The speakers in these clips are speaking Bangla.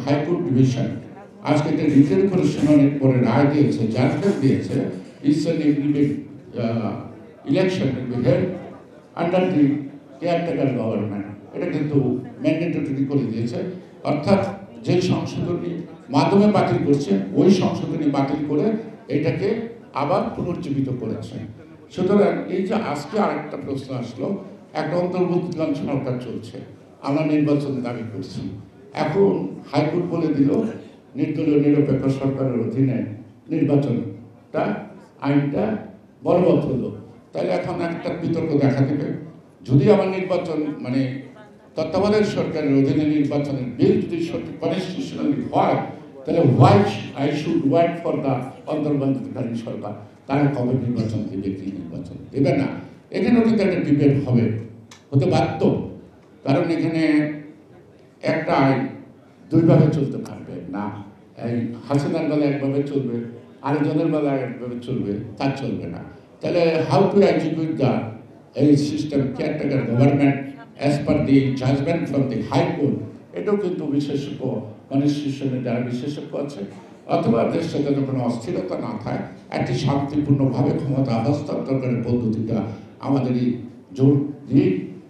হাইকোর্ট ডিভিশন আজকে একটা রিটের করে শুনানির পরে রায় দিয়েছে, জাজমেন্ট দিয়েছে, eastern election under the caretaker government, এটা কিন্তু ম্যান্ডেটরি করে দিয়েছে। অর্থাৎ যে সংশোধনী মাধ্যমে বাতিল করছে ওই সংশোধনী বাতিল করে এটাকে আবার পুনর্জীবিত করেছে। সুতরাং এই যে আজকে আরেকটা প্রশ্ন আসলো, একটা অন্তর্বর্তীকালীন সরকার চলছে, আমরা নির্বাচন দাবি করছি, এখন হাইকোর্ট বলে দিল নির্দলীয় নিরপেক্ষ সরকারের অধীনে নির্বাচনটা আইনটা বলবৎ হলো। তাহলে এখন একটা বিতর্ক দেখা দেবে, যদি আমার নির্বাচন মানে তত্ত্বাবধায়ক সরকারের অধীনে নির্বাচনের বিল যদি কনস্টিটিউশনালি হয়, তাহলে why I should wait for the অন্তর্বর্তীকালীন সরকার, তারা কবে নির্বাচন দেবে, কি নির্বাচন দেবে না, এখানেও কিন্তু একটা ডিবেট হতে বাধ্য। কারণ এখানে একটা আইন দুইভাবে চলতে পারবে না, এই হাসিনার বেলা একভাবে চলবে, আরেকজনের বেলা একভাবে চলবে, তা চলবে না। তাহলে হাউ টু এক্সিকিউট দ্য এই system caretaker government as per the judgement from the high court, এটাও কিন্তু বিশেষজ্ঞ কনস্টিটিউশনের যারা বিশেষজ্ঞ আছে, অথবা দেশে যাতে কোনো অস্থিরতা না থাকে, একটি শান্তিপূর্ণভাবে ক্ষমতা হস্তান্তরের পদ্ধতিটা আমাদেরই জোর দিয়ে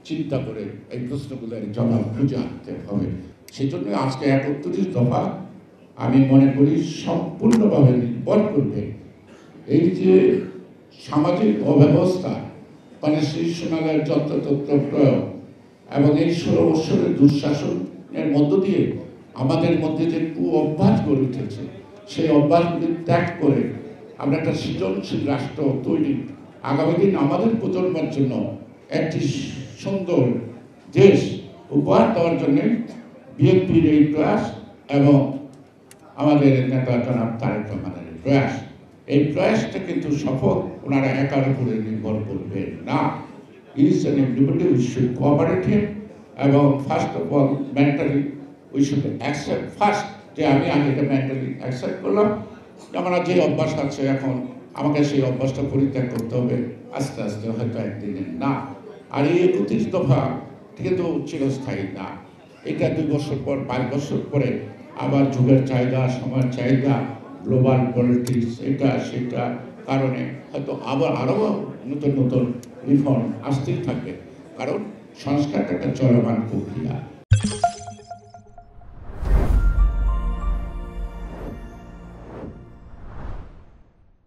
চিন্তা করে এই প্রশ্নগুলোর জবাব খুঁজে আনতে হবে। সেই জন্য আজকে ৩১ দফা আমি মনে করি সম্পূর্ণভাবে নির্ভর করবে এই যে সামাজিক অব্যবস্থা, কনস্টিটিউশনালের যত্রতত্র প্রয়োগ এবং এই ১৬ বৎসরের দুঃশাসনের মধ্য দিয়ে আমাদের মধ্যে যে অভ্যাস গড়ে উঠেছে, সেই অভ্যাসগুলি ত্যাগ করে আমরা একটা সৃজনশীল রাষ্ট্র তৈরি, আগামী দিন আমাদের প্রজন্মের জন্য একটি সুন্দর দেশ উপহার দেওয়ার জন্য বিএনপির এই প্রয়াস এবং আমাদের নেতা জনাব তারেক রহমানের প্রয়াস, এই প্রয়াসটা কিন্তু সফল ওনারা একার উপরে নির্ভর করবে না। Is an everybody we should cooperate him, এবং first of all mentally we should accept first, যে আমি আগে এটা মেন্টালি অ্যাকসেপ্ট করলাম, আমার যে অভ্যাস আছে এখন আমাকে সেই অভ্যাসটা পরিত্যাগ করতে হবে আস্তে আস্তে, হয়তো একদিনের না। আর এই ৩১ দফা কিন্তু চিরস্থায়ী না, এটা ২ বছর পর ৫ বছর পরে আবার যুগের চাহিদা, সময়ের চাহিদা, গ্লোবাল পলিটিক্স, এটা সেটা কারণে হয়তো আবার আরও নতুন নতুন রিফর্ম আসতেই থাকবে, কারণ সংস্কারটা একটা চলমান প্রক্রিয়া।